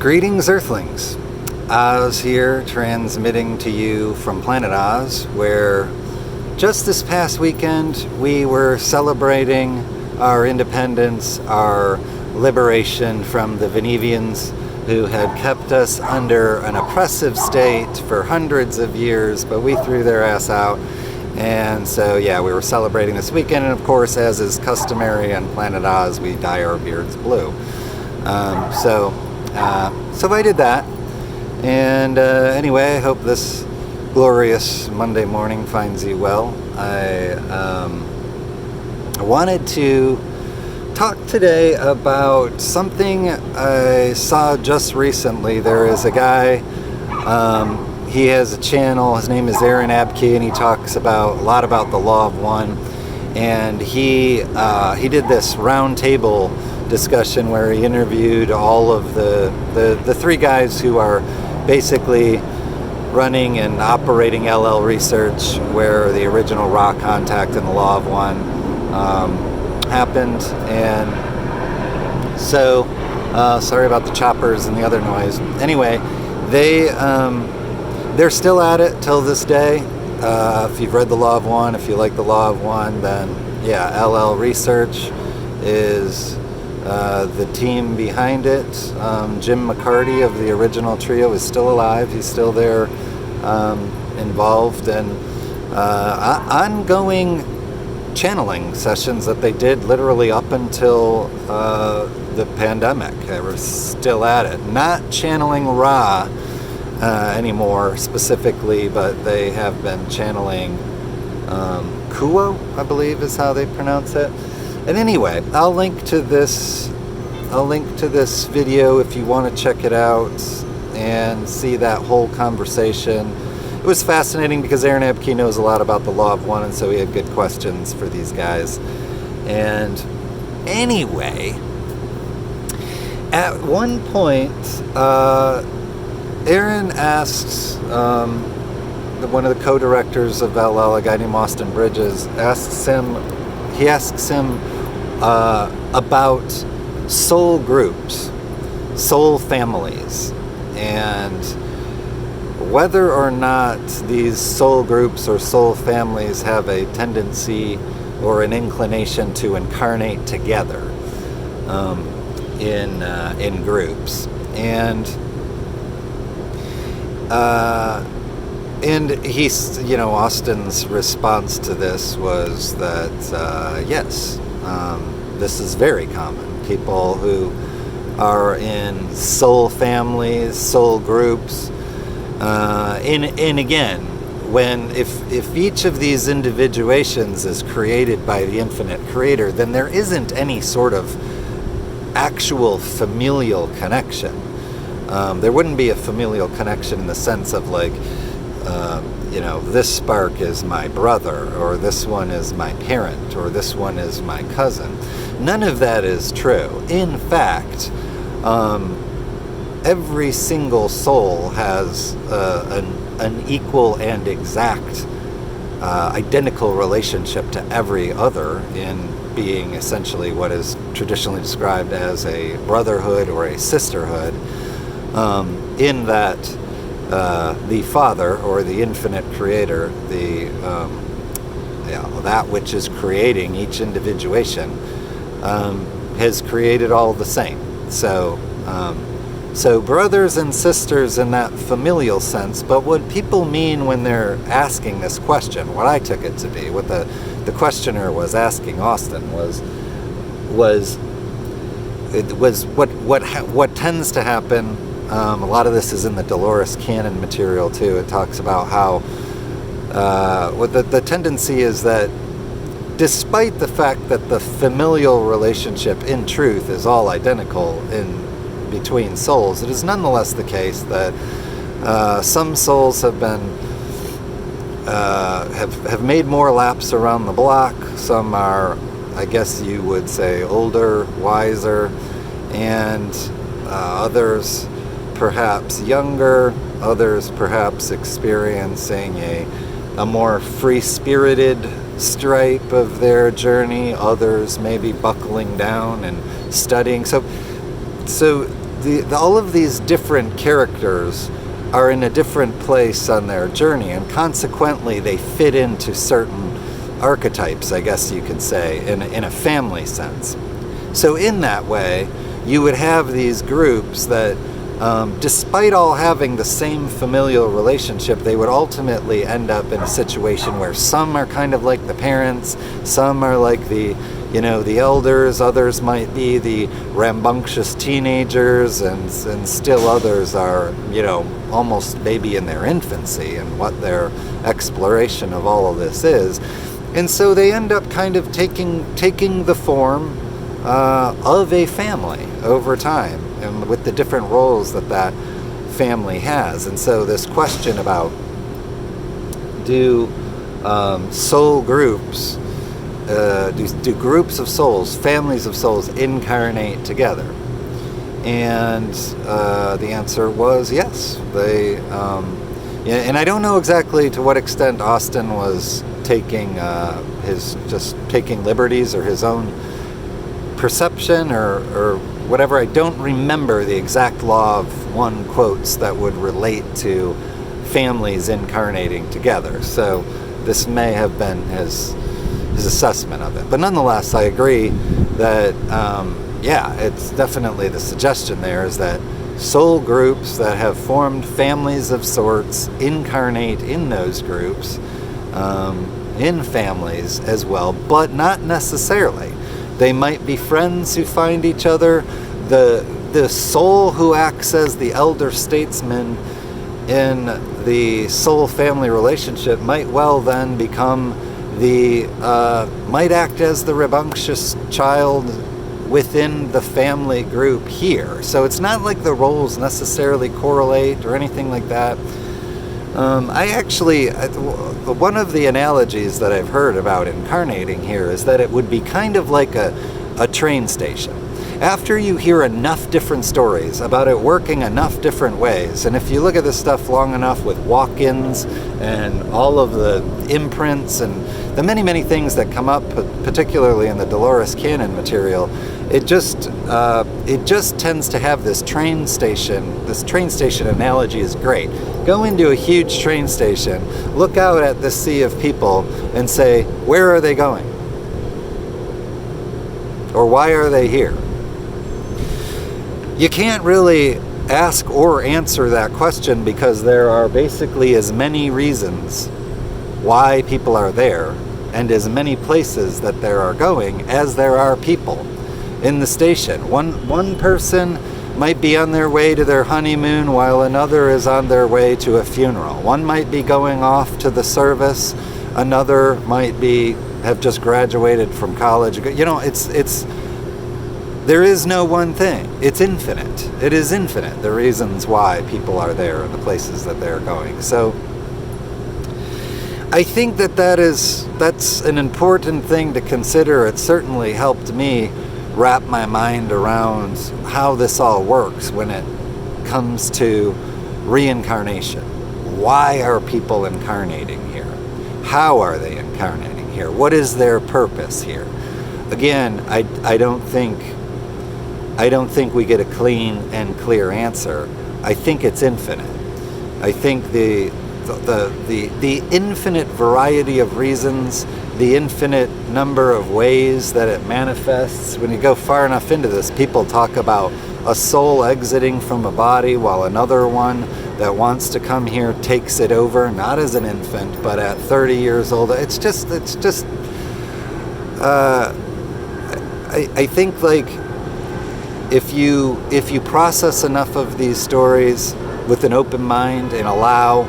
Greetings, Earthlings. Oz here, transmitting to you from planetOZ, where just this past weekend we were celebrating our independence, our liberation from the Venevians, who had kept us under an oppressive state for hundreds of years, but we threw their ass out. And so, yeah, we were celebrating this weekend, and of course, as is customary on planetOZ, we dye our beards blue. So I did that, and anyway, I hope this glorious Monday morning finds you well. I wanted to talk today about something I saw just recently. There is a guy, he has a channel, his name is Aaron Abke, and he talks a lot about the Law of One, and he did this Roundtable discussion where he interviewed all of the three guys who are basically running and operating LL Research, where the original raw contact and the Law of One happened. And so sorry about the choppers and the other noise. Anyway, they're still at it till this day. If you've read the Law of One, if you like the Law of One, then yeah, LL Research is the team behind it. Jim McCarty of the original trio is still alive. He's still there, involved in ongoing channeling sessions that they did literally up until the pandemic. They were still at it. Not channeling Ra anymore specifically, but they have been channeling Kuo, I believe is how they pronounce it. And anyway, I'll link to this video if you want to check it out and see that whole conversation. It was fascinating because Aaron Abke knows a lot about the Law of One, and so he had good questions for these guys. And anyway, at one point, Aaron asks one of the co-directors of LL, a guy named Austin Bridges, asks him about soul groups, soul families, and whether or not these soul groups or soul families have a tendency or an inclination to incarnate together in groups. And he's, Austin's response to this was that, yes, this is very common. People who are in soul families, soul groups, and again, if each of these individuations is created by the infinite creator, then there isn't any sort of actual familial connection. There wouldn't be a familial connection in the sense of like, this spark is my brother, or this one is my parent, or this one is my cousin. None of that is true. In fact, every single soul has an equal and exact, identical relationship to every other, in being essentially what is traditionally described as a brotherhood or a sisterhood, in that the Father, or the infinite creator, that which is creating each individuation, has created all the same. So brothers and sisters in that familial sense. But what people mean when they're asking this question, what I took it to be, what the questioner was asking Austin was what tends to happen. A lot of this is in the Dolores Cannon material too. It talks about how what the tendency is that despite the fact that the familial relationship in truth is all identical in between souls, it is nonetheless the case that some souls have been have made more laps around the block. Some are, I guess you would say, older, wiser, and others perhaps younger, others perhaps experiencing a more free-spirited stripe of their journey, others maybe buckling down and studying. So all of these different characters are in a different place on their journey, and consequently they fit into certain archetypes, I guess you could say, in a family sense. So in that way, you would have these groups that, despite all having the same familial relationship, they would ultimately end up in a situation where some are kind of like the parents, some are like the elders, others might be the rambunctious teenagers, and still others are, almost maybe in their infancy and what their exploration of all of this is. And so they end up kind of taking the form of a family over time, and with the different roles that family has. And so this question about, do soul groups, do groups of souls, families of souls, incarnate together? And the answer was yes. They, and I don't know exactly to what extent Austin was taking taking liberties or his own perception or whatever. I don't remember the exact law of one quotes that would relate to families incarnating together. So this may have been his assessment of it. But nonetheless, I agree that, it's definitely the suggestion there is that soul groups that have formed families of sorts incarnate in those groups, in families as well, but not necessarily. They might be friends who find each other. The soul who acts as the elder statesman in the soul family relationship might well then become might act as the rambunctious child within the family group here. So it's not like the roles necessarily correlate or anything like that. One of the analogies that I've heard about incarnating here is that it would be kind of like a train station. After you hear enough different stories about it working enough different ways, and if you look at this stuff long enough with walk-ins and all of the imprints and the many, many things that come up, particularly in the Dolores Cannon material, it just tends to have this train station. This train station analogy is great. Go into a huge train station, look out at this sea of people, and say, where are they going? Or why are they here? You can't really ask or answer that question because there are basically as many reasons why people are there and as many places that there are going as there are people in the station. One person might be on their way to their honeymoon while another is on their way to a funeral. One might be going off to the service, another might have just graduated from college. There is no one thing. It's infinite. It is infinite, the reasons why people are there and the places that they're going. So I think that's an important thing to consider. It certainly helped me wrap my mind around how this all works when it comes to reincarnation. Why are people incarnating here? How are they incarnating here? What is their purpose here? Again, I don't think we get a clean and clear answer. I think it's infinite. I think the infinite variety of reasons, the infinite number of ways that it manifests. When you go far enough into this, people talk about a soul exiting from a body while another one that wants to come here takes it over, not as an infant, but at 30 years old. I think like if you process enough of these stories with an open mind and allow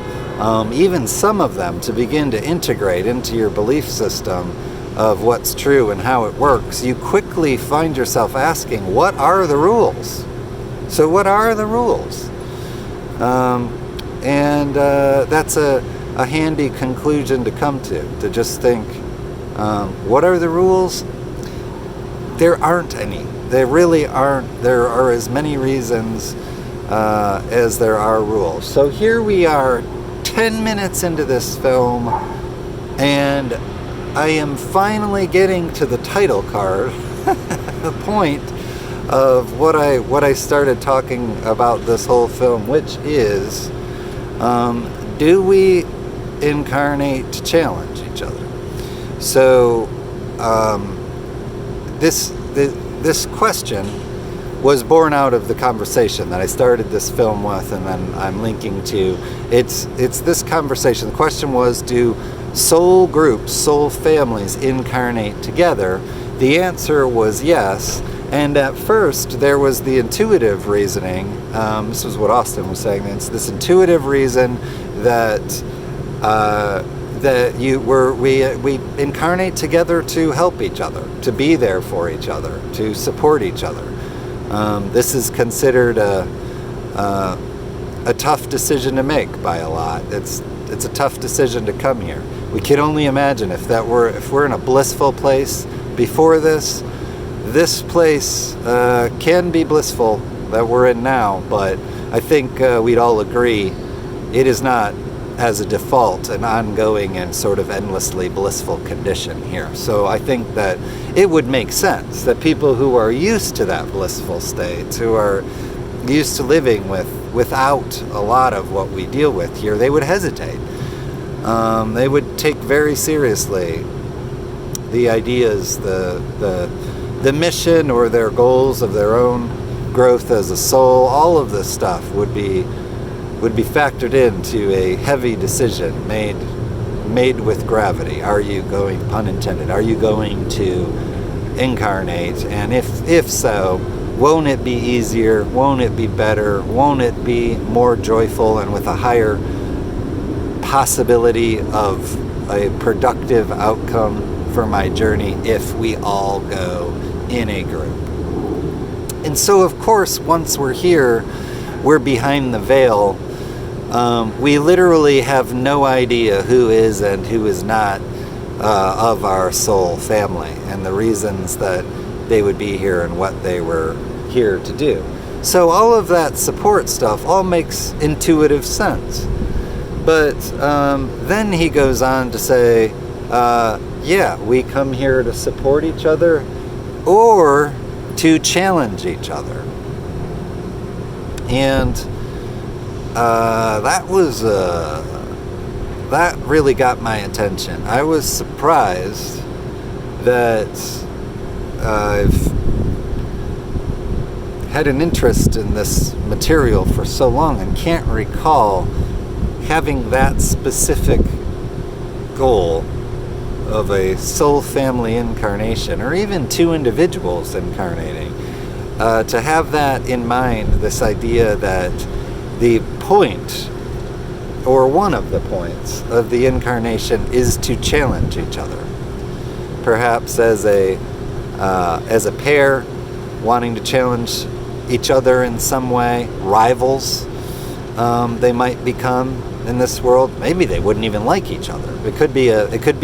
even some of them to begin to integrate into your belief system of what's true and how it works, you quickly find yourself asking, what are the rules? So what are the rules? That's a handy conclusion to come to just think, what are the rules? There aren't any. There really aren't. There are as many reasons as there are rules. So here we are, 10 minutes into this film, and I am finally getting to the title card, the point of what I started talking about this whole film, which is, do we incarnate to challenge each other? So this question was born out of the conversation that I started this film with, and then I'm linking to. It's this conversation. The question was, do soul groups, soul families incarnate together? The answer was yes. And at first, there was the intuitive reasoning. This was what Austin was saying. It's this intuitive reason that we incarnate together to help each other, to be there for each other, to support each other. This is considered a tough decision to make by a lot. It's a tough decision to come here. We can only imagine if we're in a blissful place before this. This place can be blissful that we're in now, but I think we'd all agree it is not, as a default, an ongoing and sort of endlessly blissful condition here. So I think that it would make sense that people who are used to that blissful state, who are used to living without a lot of what we deal with here, they would hesitate. They would take very seriously the ideas, the mission or their goals of their own growth as a soul. All of this stuff would be factored into a heavy decision made with gravity. Are you going, pun intended, are you going to incarnate? And if so, won't it be easier? Won't it be better? Won't it be more joyful and with a higher possibility of a productive outcome for my journey if we all go in a group? And so, of course, once we're here, we're behind the veil. We literally have no idea who is and who is not of our soul family and the reasons that they would be here and what they were here to do. So all of that support stuff all makes intuitive sense. But then he goes on to say, yeah, we come here to support each other or to challenge each other. And that really got my attention. I was surprised that I've had an interest in this material for so long and can't recall having that specific goal of a soul family incarnation, or even two individuals incarnating, to have that in mind, this idea that the point, or one of the points of the incarnation, is to challenge each other. Perhaps as a pair wanting to challenge each other in some way, rivals they might become in this world. Maybe they wouldn't even like each other. It could be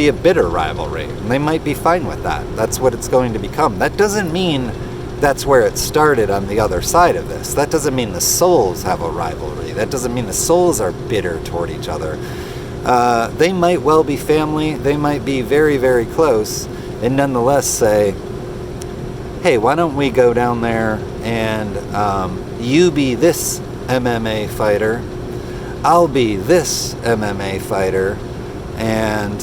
a bitter rivalry, and they might be fine with that. That's what it's going to become. That doesn't mean that's where it started on the other side of this. That doesn't mean the souls have a rivalry. That doesn't mean the souls are bitter toward each other. They might well be family. They might be very, very close, and nonetheless say, hey, why don't we go down there and you be this MMA fighter, I'll be this MMA fighter, and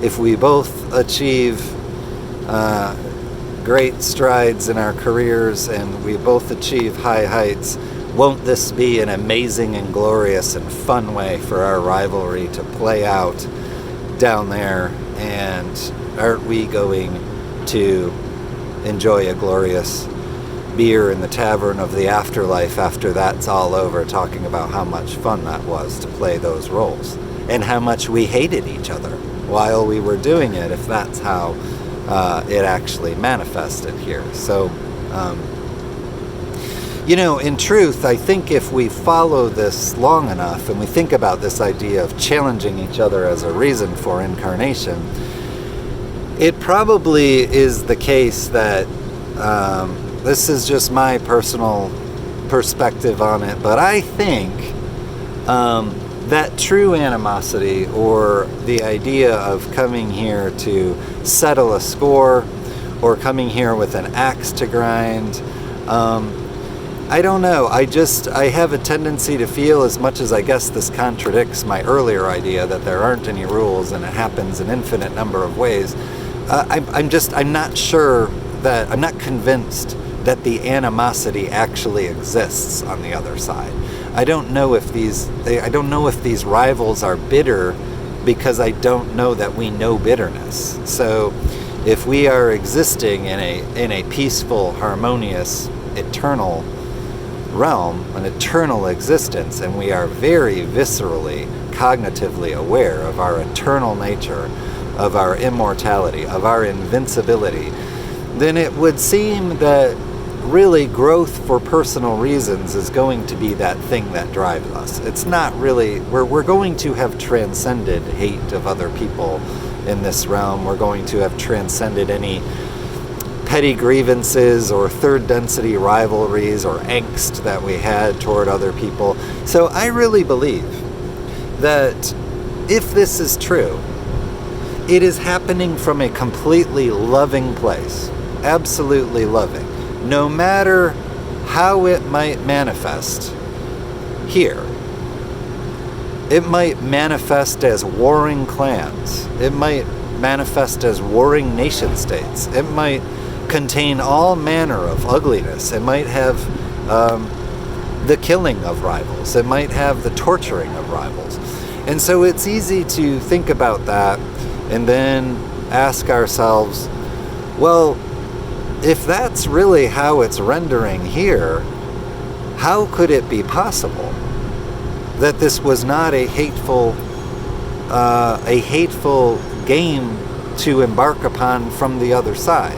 if we both achieve great strides in our careers and we both achieve high heights, won't this be an amazing and glorious and fun way for our rivalry to play out down there? And aren't we going to enjoy a glorious beer in the tavern of the afterlife after that's all over, talking about how much fun that was to play those roles and how much we hated each other while we were doing it, if that's how it actually manifested here. So in truth, I think if we follow this long enough and we think about this idea of challenging each other as a reason for incarnation, it probably is the case that this is just my personal perspective on it, but I think that true animosity, or the idea of coming here to settle a score or coming here with an axe to grind, I don't know. I have a tendency to feel, as much as I guess this contradicts my earlier idea that there aren't any rules and it happens an infinite number of ways. I'm not sure that, I'm not convinced that the animosity actually exists on the other side. I don't know if these rivals are bitter, because I don't know that we know bitterness. So if we are existing in a peaceful, harmonious, eternal realm, an eternal existence, and we are very viscerally, cognitively aware of our eternal nature, of our immortality, of our invincibility, then it would seem that really growth for personal reasons is going to be that thing that drives us. It's not really, we're going to have transcended hate of other people in this realm. We're going to have transcended any petty grievances or third density rivalries or angst that we had toward other people. So I really believe that if this is true, it is happening from a completely loving place, absolutely loving. No matter how it might manifest here. It might manifest as warring clans. It might manifest as warring nation states. It might contain all manner of ugliness. It might have the killing of rivals. It might have the torturing of rivals. And so it's easy to think about that and then ask ourselves, well, if that's really how it's rendering here, how could it be possible that this was not a hateful game to embark upon from the other side?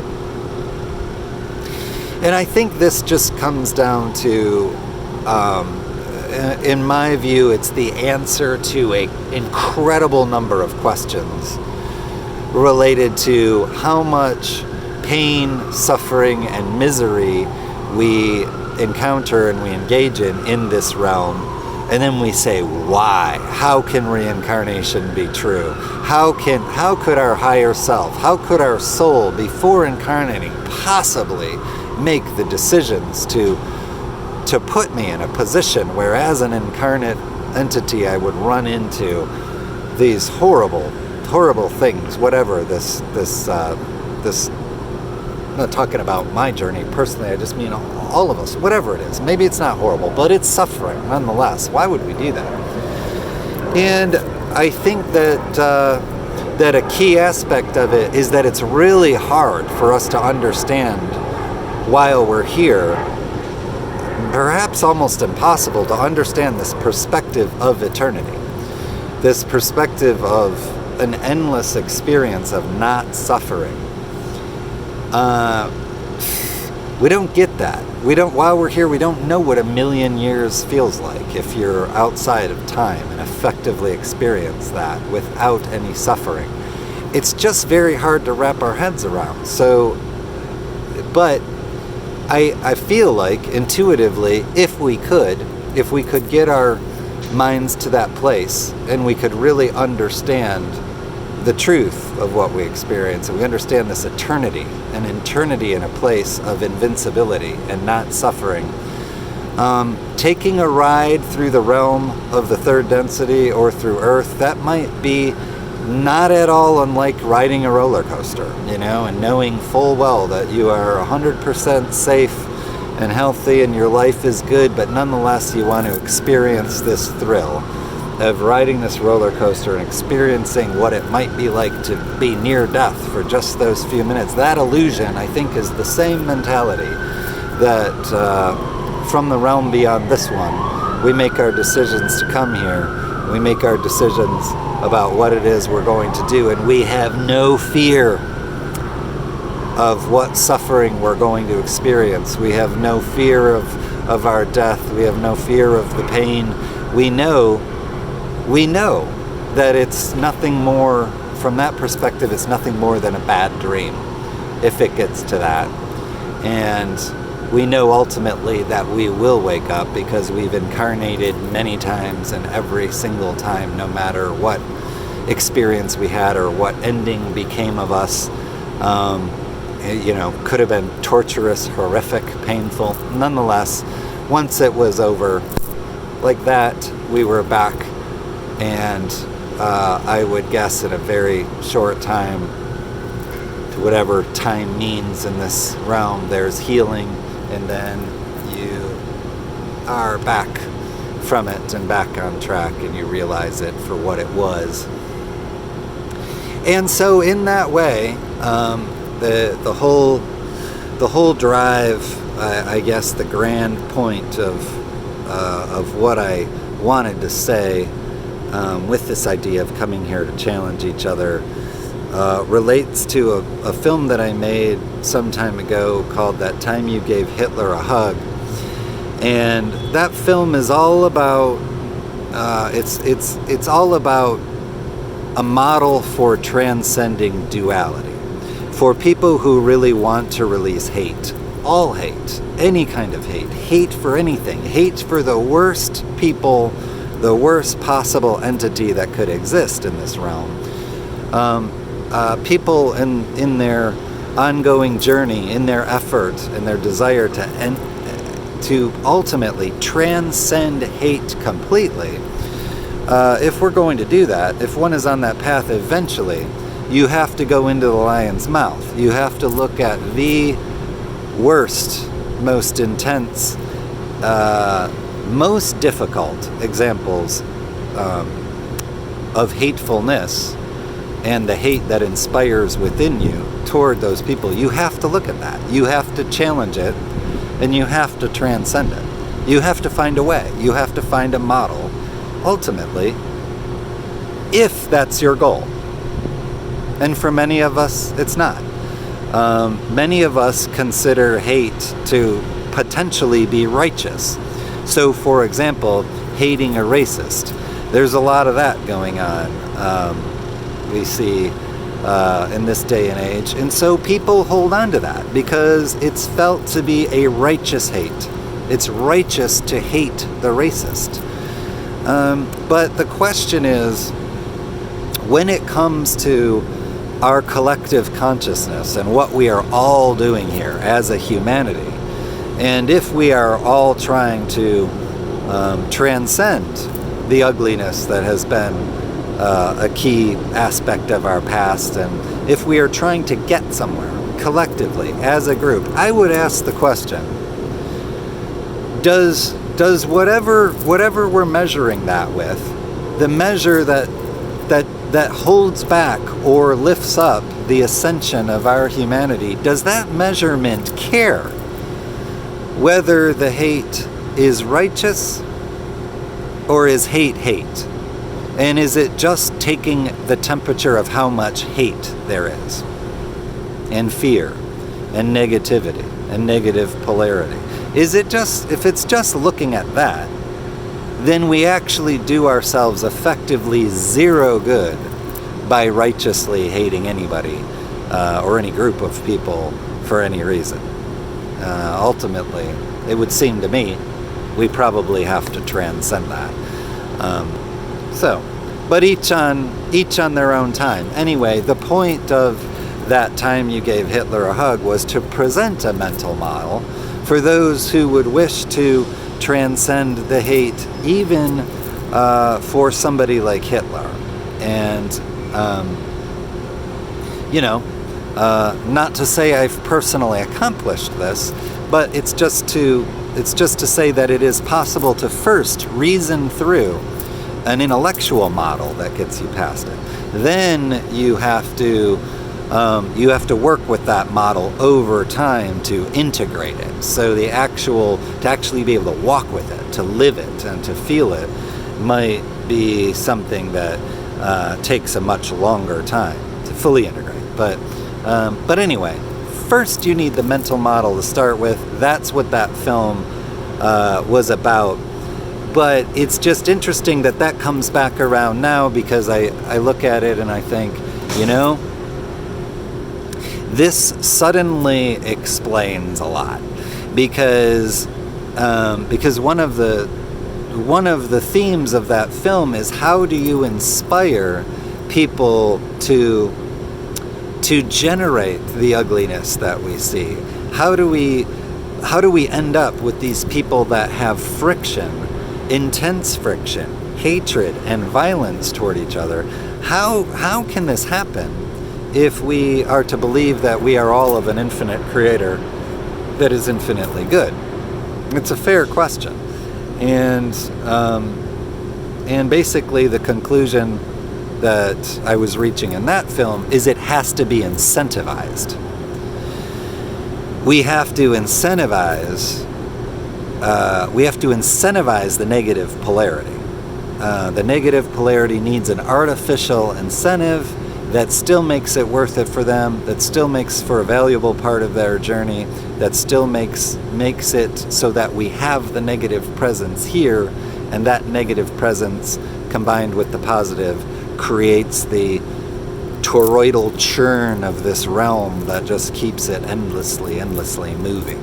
And I think this just comes down to, in my view, it's the answer to an incredible number of questions related to how much pain, suffering, and misery we encounter and we engage in this realm. And then we say, why? How can reincarnation be true? How could our higher self, how could our soul, before incarnating, possibly make the decisions to put me in a position where, as an incarnate entity, I would run into these horrible things, whatever this I'm not talking about my journey personally, I just mean all of us, whatever it is. Maybe it's not horrible, but it's suffering nonetheless. Why would we do that? And I think that a key aspect of it is that it's really hard for us to understand while we're here, perhaps almost impossible to understand this perspective of eternity, this perspective of an endless experience of not suffering. We don't get that. While we're here, we don't know what a million years feels like if you're outside of time and effectively experience that without any suffering. It's just very hard to wrap our heads around. So, but I feel like intuitively, if we could get our minds to that place and we could really understand the truth of what we experience, and we understand this eternity, an eternity in a place of invincibility and not suffering. Taking a ride through the realm of the third density or through Earth, that might be not at all unlike riding a roller coaster, and knowing full well that you are 100% safe and healthy and your life is good, but nonetheless you want to experience this thrill of riding this roller coaster and experiencing what it might be like to be near death for just those few minutes. That illusion, I think, is the same mentality that from the realm beyond this one, we make our decisions to come here. We make our decisions about what it is we're going to do, and we have no fear of what suffering we're going to experience. We have no fear of our death. We have no fear of the pain. We know that it's nothing more, from that perspective, it's nothing more than a bad dream, if it gets to that. And we know ultimately that we will wake up because we've incarnated many times, and every single time, no matter what experience we had or what ending became of us, could have been torturous, horrific, painful. Nonetheless, once it was over like that, we were back, and I would guess in a very short time, to whatever time means in this realm, there's healing, and then you are back from it and back on track, and you realize it for what it was. And so in that way, the whole drive, I guess the grand point of what I wanted to say with this idea of coming here to challenge each other relates to a film that I made some time ago called That Time You Gave Hitler a Hug. And that film is all about it's all about a model for transcending duality, for people who really want to release hate, all hate, any kind of hate for anything, hate for the worst people, the worst possible entity that could exist in this realm. People in their ongoing journey, in their effort, in their desire to ultimately transcend hate completely. If we're going to do that, if one is on that path eventually, you have to go into the lion's mouth. You have to look at the worst, most intense, most difficult examples of hatefulness and the hate that inspires within you toward those people. You have to look at that. You have to challenge it, and you have to transcend it. You have to find a way. You have to find a model, ultimately, if that's your goal. And for many of us, it's not. Many of us consider hate to potentially be righteous. So, for example, hating a racist. There's a lot of that going on. We see in this day and age. And so people hold on to that because it's felt to be a righteous hate. It's righteous to hate the racist. But the question is, when it comes to our collective consciousness and what we are all doing here as a humanity, and if we are all trying to transcend the ugliness that has been a key aspect of our past, and if we are trying to get somewhere collectively as a group, I would ask the question, does whatever we're measuring that with, the measure that holds back or lifts up the ascension of our humanity, does that measurement care whether the hate is righteous or is hate? And is it just taking the temperature of how much hate there is, and fear, and negativity, and negative polarity? Is it just, if it's just looking at that, then we actually do ourselves effectively zero good by righteously hating anybody or any group of people for any reason. Ultimately, it would seem to me we probably have to transcend that. But each on their own time. Anyway, the point of That Time You Gave Hitler a Hug was to present a mental model for those who would wish to transcend the hate, even for somebody like Hitler. And, not to say I've personally accomplished this, but it's just to say that it is possible to first reason through an intellectual model that gets you past it. Then you have to work with that model over time to integrate it. So to actually be able to walk with it, to live it, and to feel it might be something that takes a much longer time to fully integrate. But anyway, first you need the mental model to start with. That's what that film was about. But it's just interesting that comes back around now, because I look at it and I think, this suddenly explains a lot, because one of the themes of that film is, how do you inspire people to to generate the ugliness that we see? How do we end up with these people that have friction, intense friction, hatred and violence toward each other? How can this happen if we are to believe that we are all of an infinite creator that is infinitely good? It's a fair question. And basically the conclusion that I was reaching in that film is it has to be incentivized. We have to incentivize the negative polarity. The negative polarity needs an artificial incentive that still makes it worth it for them, that still makes for a valuable part of their journey, that still makes it so that we have the negative presence here, and that negative presence combined with the positive creates the toroidal churn of this realm that just keeps it endlessly moving.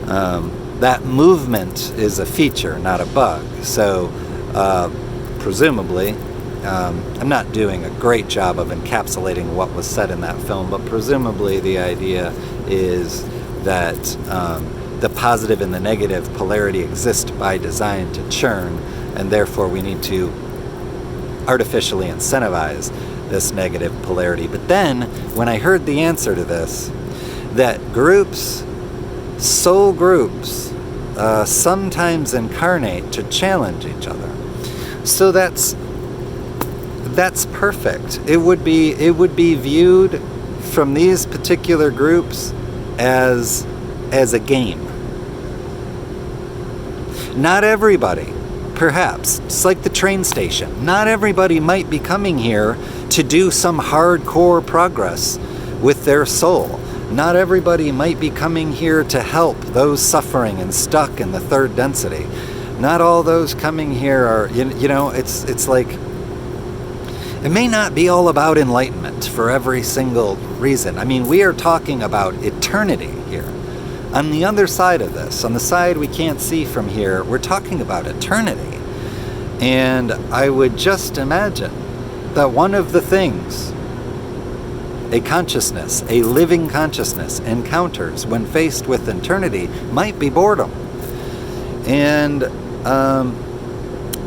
That movement is a feature, not a bug. So presumably, I'm not doing a great job of encapsulating what was said in that film, but presumably the idea is that the positive and the negative polarity exist by design to churn, and therefore we need to artificially incentivize this negative polarity. But then, when I heard the answer to this, that soul groups, sometimes incarnate to challenge each other. So that's perfect. It would be viewed from these particular groups as a game. Not everybody, perhaps, it's like the train station. Not everybody might be coming here to do some hardcore progress with their soul. Not everybody might be coming here to help those suffering and stuck in the third density. Not all those coming here are, it's like, it may not be all about enlightenment for every single reason. I mean, we are talking about eternity here. On the other side of this, on the side we can't see from here, we're talking about eternity. And I would just imagine that one of the things a consciousness, a living consciousness, encounters when faced with eternity might be boredom. And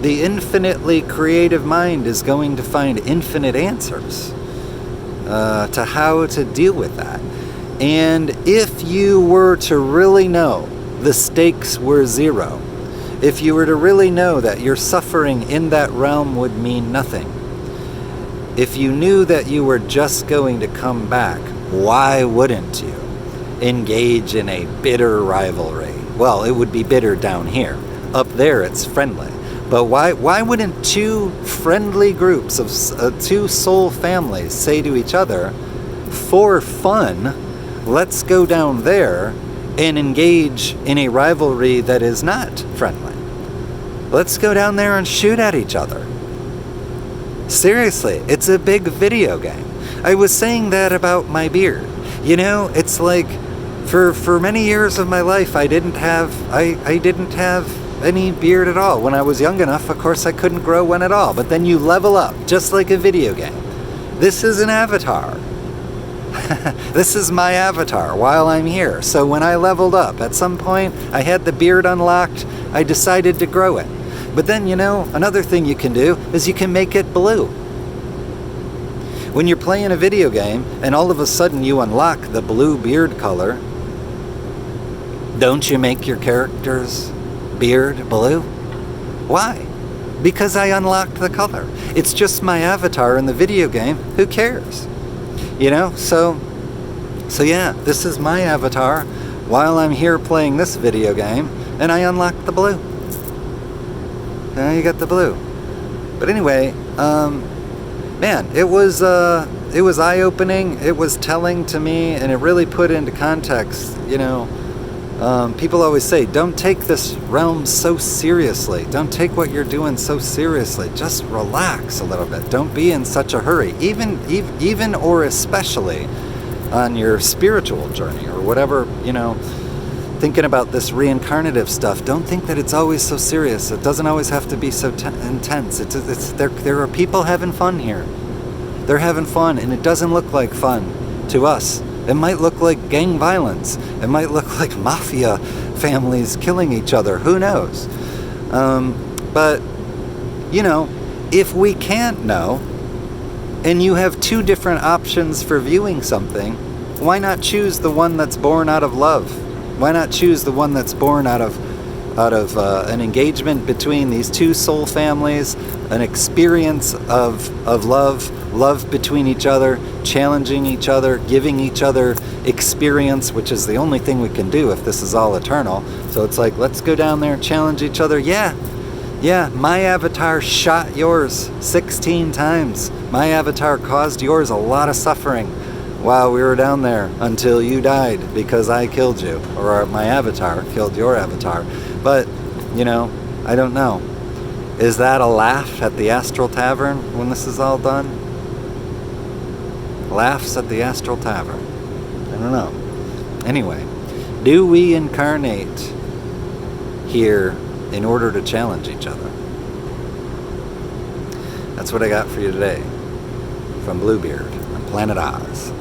the infinitely creative mind is going to find infinite answers to how to deal with that. And if you were to really know the stakes were zero, if you were to really know that your suffering in that realm would mean nothing, if you knew that you were just going to come back, why wouldn't you engage in a bitter rivalry? Well, it would be bitter down here. Up there, it's friendly. But why wouldn't two friendly groups of two soul families say to each other, for fun, let's go down there and engage in a rivalry that is not friendly. Let's go down there and shoot at each other. Seriously, it's a big video game. I was saying that about my beard. You know, it's like, for many years of my life, I didn't have any beard at all. When I was young enough, of course, I couldn't grow one at all. But then you level up, just like a video game. This is an avatar. This is my avatar while I'm here. So when I leveled up, at some point, I had the beard unlocked. I decided to grow it. But then, you know, another thing you can do is you can make it blue. When you're playing a video game and all of a sudden you unlock the blue beard color, don't you make your character's beard blue? Why? Because I unlocked the color. It's just my avatar in the video game. Who cares? You know, so yeah, this is my avatar while I'm here playing this video game, and I unlocked the blue. Now you got the blue. But anyway, man, it was eye-opening. It was telling to me, and it really put into context, you know. People always say, don't take this realm so seriously. Don't take what you're doing so seriously. Just relax a little bit. Don't be in such a hurry. Even or especially on your spiritual journey or whatever, you know, thinking about this reincarnative stuff. Don't think that it's always so serious. It doesn't always have to be so intense. There are people having fun here. They're having fun, and it doesn't look like fun. to us. It might look like gang violence. It might look like mafia families killing each other. Who knows? But, you know, if we can't know, and you have two different options for viewing something, why not choose the one that's born out of love? Why not choose the one that's born out of an engagement between these two soul families, an experience of love between each other, challenging each other, giving each other experience, which is the only thing we can do if this is all eternal. So it's like, let's go down there and challenge each other. Yeah, my avatar shot yours 16 times. My avatar caused yours a lot of suffering while we were down there until you died because I killed you, or my avatar killed your avatar. But, you know, I don't know. Is that a laugh at the Astral Tavern when this is all done? Laughs at the Astral Tavern. I don't know. Anyway, do we incarnate here in order to challenge each other? That's what I got for you today from Bluebeard on planetOZ.